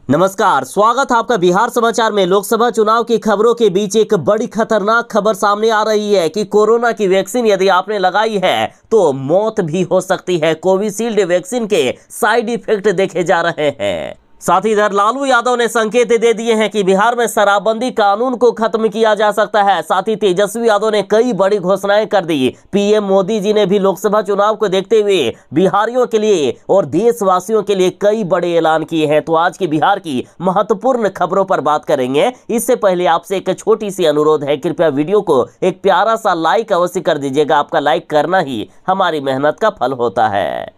नमस्कार, स्वागत है आपका बिहार समाचार में। लोकसभा चुनाव की खबरों के बीच एक बड़ी खतरनाक खबर सामने आ रही है कि कोरोना की वैक्सीन यदि आपने लगाई है तो मौत भी हो सकती है। कोविशील्ड वैक्सीन के साइड इफेक्ट देखे जा रहे हैं। साथ ही इधर लालू यादव ने संकेत दे दिए हैं कि बिहार में शराबबंदी कानून को खत्म किया जा सकता है। साथ ही तेजस्वी यादव ने कई बड़ी घोषणाएं कर दी। पीएम मोदी जी ने भी लोकसभा चुनाव को देखते हुए बिहारियों के लिए और देशवासियों के लिए कई बड़े ऐलान किए हैं। तो आज की बिहार की महत्वपूर्ण खबरों पर बात करेंगे। इससे पहले आपसे एक छोटी सी अनुरोध है, कृपया वीडियो को एक प्यारा सा लाइक अवश्य कर दीजिएगा। आपका लाइक करना ही हमारी मेहनत का फल होता है।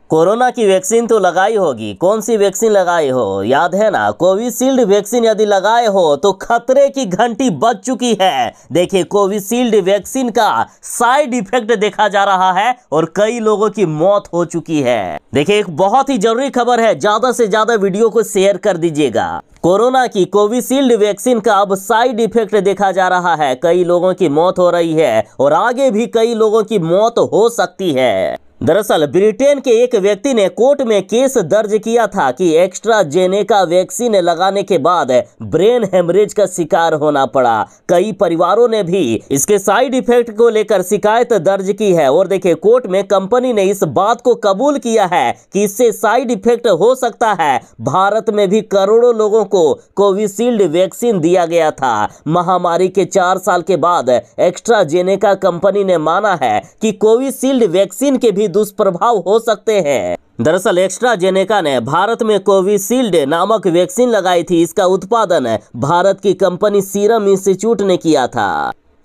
कोरोना की वैक्सीन तो लगाई होगी, कौन सी वैक्सीन लगाए हो? याद है ना, कोविशील्ड वैक्सीन यदि लगाए हो तो खतरे की घंटी बज चुकी है। देखिए, कोविशील्ड वैक्सीन का साइड इफेक्ट देखा जा रहा है और कई लोगों की मौत हो चुकी है। देखिए, एक बहुत ही जरूरी खबर है, ज्यादा से ज्यादा वीडियो को शेयर कर दीजिएगा। कोरोना की कोविशील्ड वैक्सीन का अब साइड इफेक्ट देखा जा रहा है। कई लोगों की मौत हो रही है और आगे भी कई लोगों की मौत हो सकती है। दरअसल ब्रिटेन के एक व्यक्ति ने कोर्ट में केस दर्ज किया था कि एस्ट्राजेनेका वैक्सीन लगाने के बाद ब्रेन हेमरेज का शिकार होना पड़ा। कई परिवारों ने भी इसके साइड इफेक्ट को लेकर शिकायत दर्ज की है और देखिए, कोर्ट में कंपनी ने इस बात को कबूल किया है कि इससे साइड इफेक्ट हो सकता है। भारत में भी करोड़ों लोगों को कोविशील्ड वैक्सीन दिया गया था। महामारी के 4 साल के बाद एस्ट्राजेनेका कंपनी ने माना है कि कोविशील्ड वैक्सीन के भी दुष्प्रभाव हो सकते हैं। दरअसल एस्ट्राजेनेका ने भारत में कोविशील्ड नामक वैक्सीन लगाई थी। इसका उत्पादन भारत की कंपनी सीरम इंस्टीट्यूट ने किया था।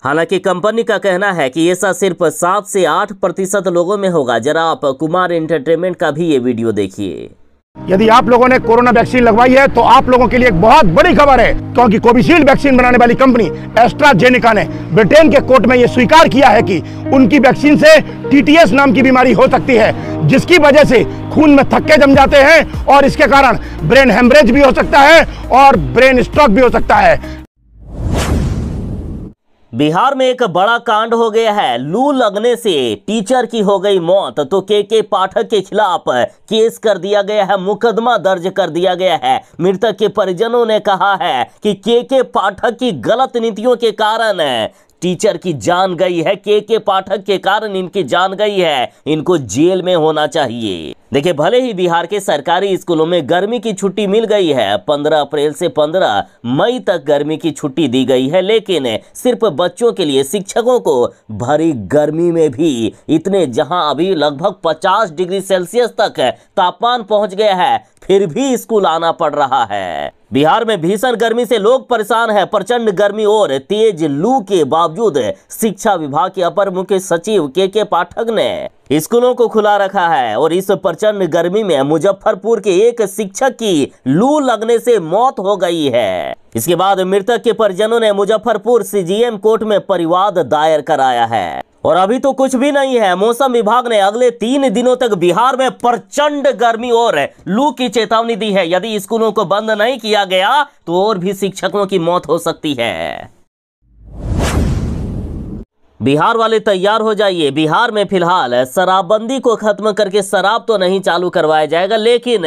हालांकि कंपनी का कहना है कि ऐसा सिर्फ 7 से 8% लोगों में होगा। जरा आप कुमार एंटरटेनमेंट का भी ये वीडियो देखिए। यदि आप लोगों ने कोरोना वैक्सीन लगवाई है तो आप लोगों के लिए एक बहुत बड़ी खबर है, क्योंकि कोविशील्ड वैक्सीन बनाने वाली कंपनी एस्ट्राजेनेका ने ब्रिटेन के कोर्ट में यह स्वीकार किया है कि उनकी वैक्सीन से टीटीएस नाम की बीमारी हो सकती है, जिसकी वजह से खून में थक्के जम जाते हैं और इसके कारण ब्रेन हेमरेज भी हो सकता है और ब्रेन स्ट्रोक भी हो सकता है। बिहार में एक बड़ा कांड हो गया है। लू लगने से टीचर की हो गई मौत। तो के पाठक के खिलाफ केस कर दिया गया है, मुकदमा दर्ज कर दिया गया है। मृतक के परिजनों ने कहा है कि के पाठक की गलत नीतियों के कारण टीचर की जान गई है। के पाठक के कारण इनकी जान गई है। इनको जेल में होना चाहिए। देखिए, भले ही बिहार के सरकारी स्कूलों में गर्मी की छुट्टी मिल गई है, 15 अप्रैल से 15 मई तक गर्मी की छुट्टी दी गई है, लेकिन सिर्फ बच्चों के लिए शिक्षकों को भरी गर्मी में भी इतने, जहां अभी लगभग 50 डिग्री सेल्सियस तक तापमान पहुंच गया है, फिर भी स्कूल आना पड़ रहा है। बिहार में भीषण गर्मी से लोग परेशान हैं। प्रचंड गर्मी और तेज लू के बावजूद शिक्षा विभाग के अपर मुख्य सचिव के पाठक ने स्कूलों को खुला रखा है और इस प्रचंड गर्मी में मुजफ्फरपुर के एक शिक्षक की लू लगने से मौत हो गई है। इसके बाद मृतक के परिजनों ने मुजफ्फरपुर सीजीएम कोर्ट में परिवाद दायर कराया है। और अभी तो कुछ भी नहीं है। मौसम विभाग ने अगले 3 दिनों तक बिहार में प्रचंड गर्मी और लू की चेतावनी दी है। यदि स्कूलों को बंद नहीं किया गया तो और भी शिक्षकों की मौत हो सकती है। बिहार वाले तैयार हो जाइए। बिहार में फिलहाल शराबबंदी को खत्म करके शराब तो नहीं चालू करवाया जाएगा, लेकिन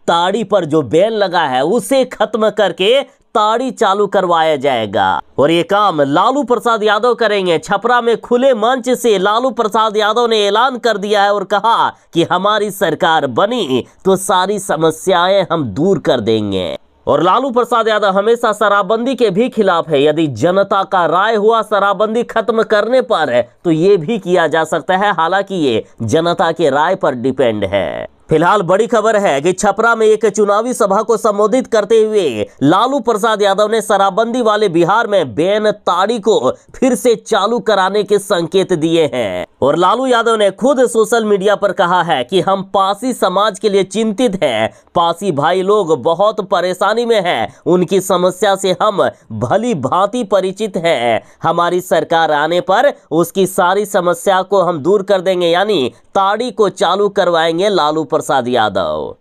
ताड़ी पर जो बैन लगा है उसे खत्म करके ताड़ी चालू करवाया जाएगा। और ये काम लालू प्रसाद यादव करेंगे। छपरा में खुले मंच से लालू प्रसाद यादव ने ऐलान कर दिया है और कहा कि हमारी सरकार बनी तो सारी समस्याएं हम दूर कर देंगे। और लालू प्रसाद यादव हमेशा शराबबंदी के भी खिलाफ है। यदि जनता का राय हुआ शराबबंदी खत्म करने पर तो ये भी किया जा सकता है, हालांकि ये जनता के राय पर डिपेंड है। फिलहाल बड़ी खबर है कि छपरा में एक चुनावी सभा को संबोधित करते हुए लालू प्रसाद यादव ने शराबबंदी वाले बिहार में बैन ताड़ी को फिर से चालू कराने के संकेत दिए हैं। और लालू यादव ने खुद सोशल मीडिया पर कहा है कि हम पासी समाज के लिए चिंतित हैं। पासी भाई लोग बहुत परेशानी में हैं। उनकी समस्या से हम भली भांति परिचित हैं। हमारी सरकार आने पर उसकी सारी समस्या को हम दूर कर देंगे, यानी ताड़ी को चालू करवाएंगे लालू प्रसाद यादव।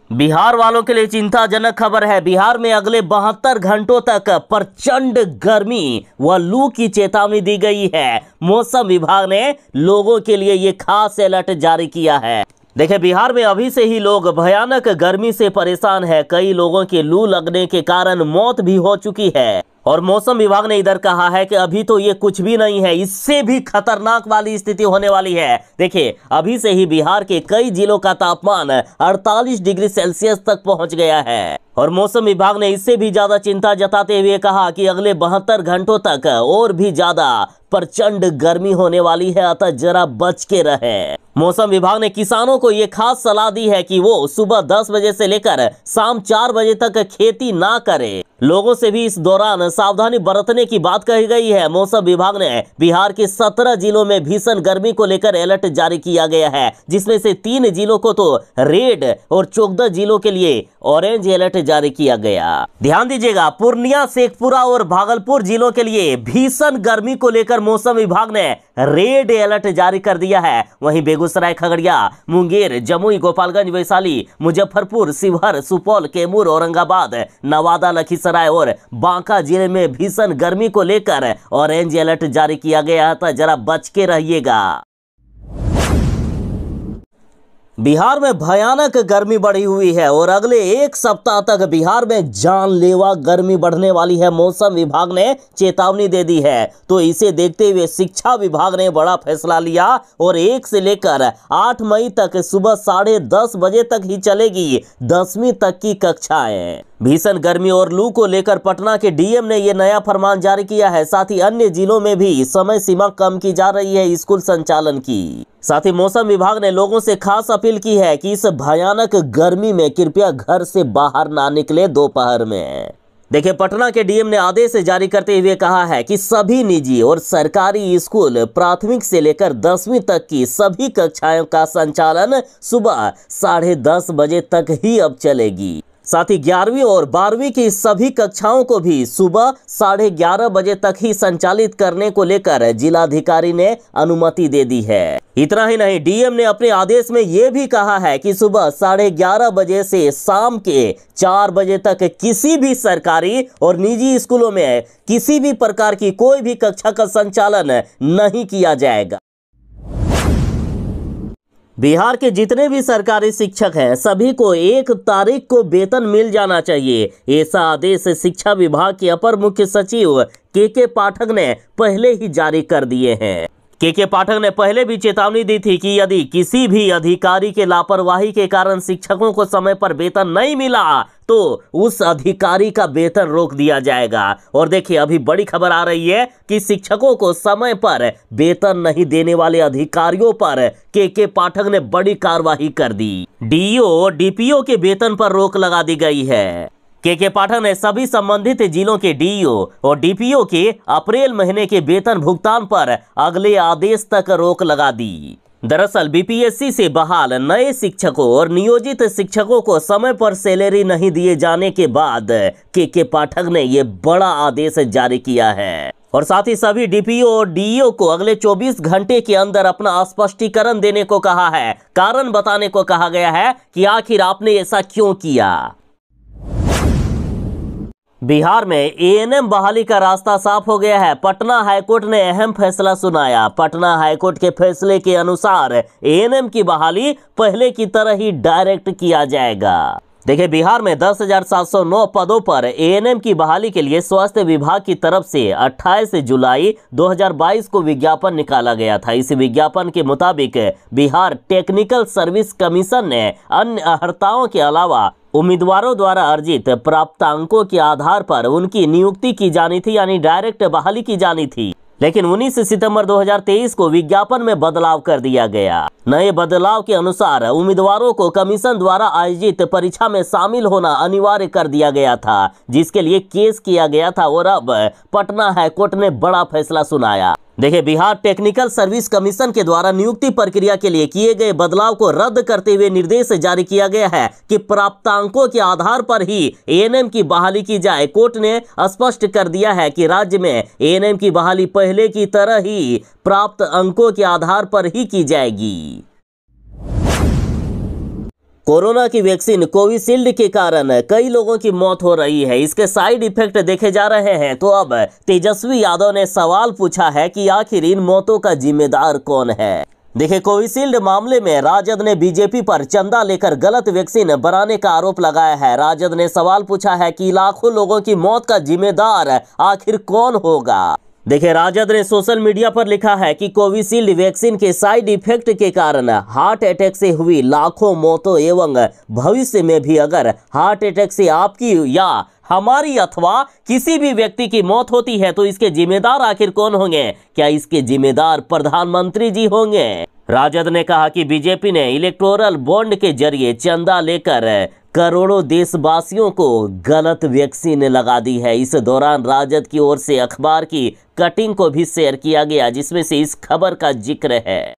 बिहार वालों के लिए चिंताजनक खबर है। बिहार में अगले 72 घंटों तक प्रचंड गर्मी व लू की चेतावनी दी गई है। मौसम विभाग ने लोगों के लिए ये खास अलर्ट जारी किया है। देखिए, बिहार में अभी से ही लोग भयानक गर्मी से परेशान है। कई लोगों के लू लगने के कारण मौत भी हो चुकी है और मौसम विभाग ने इधर कहा है कि अभी तो ये कुछ भी नहीं है, इससे भी खतरनाक वाली स्थिति होने वाली है। देखिए, अभी से ही बिहार के कई जिलों का तापमान 48 डिग्री सेल्सियस तक पहुंच गया है और मौसम विभाग ने इससे भी ज्यादा चिंता जताते हुए कहा कि अगले 72 घंटों तक और भी ज्यादा प्रचंड गर्मी होने वाली है, अतः जरा बच के रहें। मौसम विभाग ने किसानों को यह खास सलाह दी है कि वो सुबह 10 बजे से लेकर शाम 4 बजे तक खेती ना करें। लोगों से भी इस दौरान सावधानी बरतने की बात कही गई है। मौसम विभाग ने बिहार के 17 जिलों में भीषण गर्मी को लेकर अलर्ट जारी किया गया है, जिसमें से 3 जिलों को तो रेड और 14 जिलों के लिए ऑरेंज अलर्ट जारी किया गया। ध्यान दीजिएगा, पूर्णिया, शेखपुरा और भागलपुर जिलों के लिए भीषण गर्मी को लेकर मौसम विभाग ने रेड अलर्ट जारी कर दिया है। वहीं बेगूसराय, खगड़िया, मुंगेर, जमुई, गोपालगंज, वैशाली, मुजफ्फरपुर, शिवहर, सुपौल, कैमूर, औरंगाबाद, नवादा, लखीसराय और बांका जिले में भीषण गर्मी को लेकर ऑरेंज अलर्ट जारी किया गया है, तो जरा बच के रहिएगा। बिहार में भयानक गर्मी बढ़ी हुई है और अगले 1 सप्ताह तक बिहार में जानलेवा गर्मी बढ़ने वाली है। मौसम विभाग ने चेतावनी दे दी है, तो इसे देखते हुए शिक्षा विभाग ने बड़ा फैसला लिया और 1 से लेकर 8 मई तक सुबह 10:30 बजे तक ही चलेगी 10वीं तक की कक्षाएं। भीषण गर्मी और लू को लेकर पटना के डीएम ने यह नया फरमान जारी किया है। साथ ही अन्य जिलों में भी समय सीमा कम की जा रही है स्कूल संचालन की। साथ ही मौसम विभाग ने लोगों से खास अपील की है कि इस भयानक गर्मी में कृपया घर से बाहर ना निकले दोपहर में। देखिए, पटना के डीएम ने आदेश जारी करते हुए कहा है कि सभी निजी और सरकारी स्कूल प्राथमिक से लेकर 10वीं तक की सभी कक्षाओं का संचालन सुबह 10:30 बजे तक ही अब चलेगी। साथ ही 11वीं और 12वीं की सभी कक्षाओं को भी सुबह 11:30 बजे तक ही संचालित करने को लेकर जिलाधिकारी ने अनुमति दे दी है। इतना ही नहीं, डीएम ने अपने आदेश में यह भी कहा है कि सुबह 11:30 बजे से शाम के 4 बजे तक किसी भी सरकारी और निजी स्कूलों में किसी भी प्रकार की कोई भी कक्षा का संचालन नहीं किया जाएगा। बिहार के जितने भी सरकारी शिक्षक हैं सभी को 1 तारीख को वेतन मिल जाना चाहिए। ऐसा आदेश शिक्षा विभाग के अपर मुख्य सचिव के पाठक ने पहले ही जारी कर दिए हैं। के पाठक ने पहले भी चेतावनी दी थी कि यदि किसी भी अधिकारी के लापरवाही के कारण शिक्षकों को समय पर वेतन नहीं मिला तो उस अधिकारी का वेतन रोक दिया जाएगा। और देखिए, अभी बड़ी खबर आ रही है कि शिक्षकों को समय पर वेतन नहीं देने वाले अधिकारियों पर के पाठक ने बड़ी कार्रवाई कर दी। डीईओ, डीपीओ के वेतन पर रोक लगा दी गई है। के पाठक ने सभी संबंधित जिलों के डीईओ और डीपीओ के अप्रैल महीने के वेतन भुगतान पर अगले आदेश तक रोक लगा दी। दरअसल बीपीएससी से बहाल नए शिक्षकों और नियोजित शिक्षकों को समय पर सैलरी नहीं दिए जाने के बाद के पाठक ने यह बड़ा आदेश जारी किया है और साथ ही सभी डीपीओ और डीईओ को अगले 24 घंटे के अंदर अपना स्पष्टीकरण देने को कहा है। कारण बताने को कहा गया है कि आखिर आपने ऐसा क्यों किया। बिहार में एएनएम बहाली का रास्ता साफ हो गया है। पटना हाईकोर्ट ने अहम फैसला सुनाया। पटना हाईकोर्ट के फैसले के अनुसार एएनएम की बहाली पहले की तरह ही डायरेक्ट किया जाएगा। देखिए, बिहार में 10,709 पदों पर एएनएम की बहाली के लिए स्वास्थ्य विभाग की तरफ से 28 जुलाई 2022 को विज्ञापन निकाला गया था। इस विज्ञापन के मुताबिक बिहार टेक्निकल सर्विस कमीशन ने अन्य अर्हताओं के अलावा उम्मीदवारों द्वारा अर्जित प्राप्तांकों के आधार पर उनकी नियुक्ति की जानी थी, यानी डायरेक्ट बहाली की जानी थी। लेकिन 19 सितंबर 2023 को विज्ञापन में बदलाव कर दिया गया। नए बदलाव के अनुसार उम्मीदवारों को कमीशन द्वारा आयोजित परीक्षा में शामिल होना अनिवार्य कर दिया गया था, जिसके लिए केस किया गया था और अब पटना हाईकोर्ट ने बड़ा फैसला सुनाया। देखिए, बिहार टेक्निकल सर्विस कमीशन के द्वारा नियुक्ति प्रक्रिया के लिए किए गए बदलाव को रद्द करते हुए निर्देश जारी किया गया है कि प्राप्तांकों के आधार पर ही एएनएम की बहाली की जाए। कोर्ट ने स्पष्ट कर दिया है कि राज्य में एएनएम की बहाली पहले की तरह ही प्राप्त अंकों के आधार पर ही की जाएगी। कोरोना की वैक्सीन कोविशील्ड के कारण कई लोगों की मौत हो रही है। इसके साइड इफेक्ट देखे जा रहे हैं। तो अब तेजस्वी यादव ने सवाल पूछा है कि आखिर इन मौतों का जिम्मेदार कौन है। देखिए, कोविशील्ड मामले में राजद ने बीजेपी पर चंदा लेकर गलत वैक्सीन बनाने का आरोप लगाया है। राजद ने सवाल पूछा है कि लाखों लोगों की मौत का जिम्मेदार आखिर कौन होगा। देखिए, राजद ने सोशल मीडिया पर लिखा है कि कोविशील्ड वैक्सीन के साइड इफेक्ट के कारण हार्ट अटैक से हुई लाखों मौतों एवं भविष्य में भी अगर हार्ट अटैक से आपकी या हमारी अथवा किसी भी व्यक्ति की मौत होती है तो इसके जिम्मेदार आखिर कौन होंगे? क्या इसके जिम्मेदार प्रधानमंत्री जी होंगे? राजद ने कहा कि बीजेपी ने इलेक्टोरल बॉन्ड के जरिए चंदा लेकर करोड़ों देशवासियों को गलत वैक्सीन लगा दी है। इस दौरान राजद की ओर से अखबार की कटिंग को भी शेयर किया गया, जिसमें से इस खबर का जिक्र है।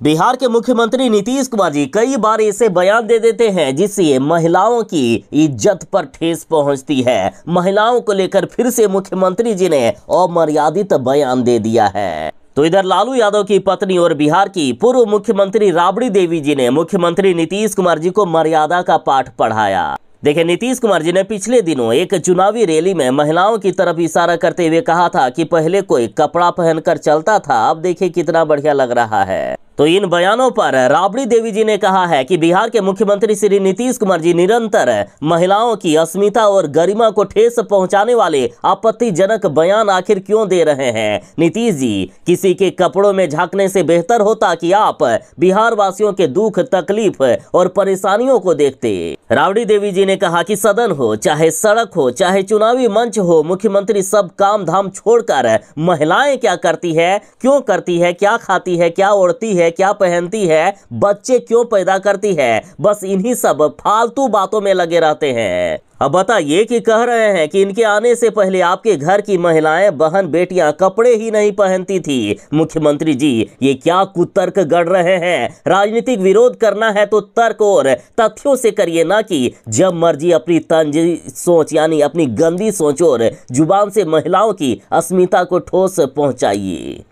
बिहार के मुख्यमंत्री नीतीश कुमार जी कई बार ऐसे बयान दे देते हैं जिससे महिलाओं की इज्जत पर ठेस पहुंचती है। महिलाओं को लेकर फिर से मुख्यमंत्री जी ने अमर्यादित बयान दे दिया है। तो इधर लालू यादव की पत्नी और बिहार की पूर्व मुख्यमंत्री राबड़ी देवी जी ने मुख्यमंत्री नीतीश कुमार जी को मर्यादा का पाठ पढ़ाया। देखिए, नीतीश कुमार जी ने पिछले दिनों एक चुनावी रैली में महिलाओं की तरफ इशारा करते हुए कहा था कि पहले कोई कपड़ा पहनकर चलता था, अब देखिए कितना बढ़िया लग रहा है। तो इन बयानों पर राबड़ी देवी जी ने कहा है कि बिहार के मुख्यमंत्री श्री नीतीश कुमार जी निरंतर महिलाओं की अस्मिता और गरिमा को ठेस पहुंचाने वाले आपत्तिजनक बयान आखिर क्यों दे रहे हैं? नीतीश जी, किसी के कपड़ों में झांकने से बेहतर होता कि आप बिहार वासियों के दुख, तकलीफ और परेशानियों को देखते। राबड़ी देवी जी ने कहा कि सदन हो, चाहे सड़क हो, चाहे चुनावी मंच हो, मुख्यमंत्री सब काम धाम छोड़कर महिलाएं क्या करती है, क्यों करती है, क्या खाती है, क्या ओढ़ती है, क्या पहनती है, बच्चे क्यों पैदा करती है, बस इन्हीं सब फालतू बातों में लगे रहते हैं। अब बताइए कि कह रहे हैं कि इनके आने से पहले आपके घर की महिलाएं, बहन, बेटियां कपड़े ही नहीं पहनती थी। मुख्यमंत्री जी, ये क्या कुतर्क गढ़ रहे हैं? राजनीतिक विरोध करना है तो तर्क और तथ्यों से करिए, ना कि जब मर्जी अपनी तंजी सोच यानी अपनी गंदी सोच और जुबान से महिलाओं की अस्मिता को ठोस पहुंचाइए।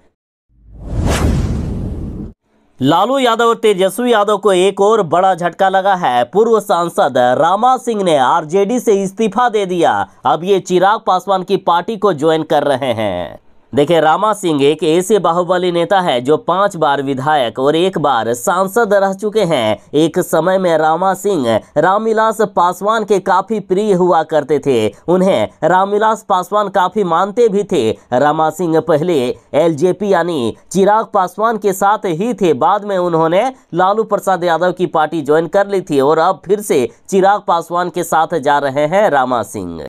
लालू यादव और तेजस्वी यादव को एक और बड़ा झटका लगा है। पूर्व सांसद रामा सिंह ने आरजेडी से इस्तीफा दे दिया। अब ये चिराग पासवान की पार्टी को ज्वाइन कर रहे हैं। देखिए, रामा सिंह एक ऐसे बाहुबली नेता है जो 5 बार विधायक और 1 बार सांसद रह चुके हैं। एक समय में रामा सिंह रामविलास पासवान के काफी प्रिय हुआ करते थे। उन्हें रामविलास पासवान काफी मानते भी थे। रामा सिंह पहले एलजेपी यानी चिराग पासवान के साथ ही थे। बाद में उन्होंने लालू प्रसाद यादव की पार्टी ज्वाइन कर ली थी और अब फिर से चिराग पासवान के साथ जा रहे हैं रामा सिंह।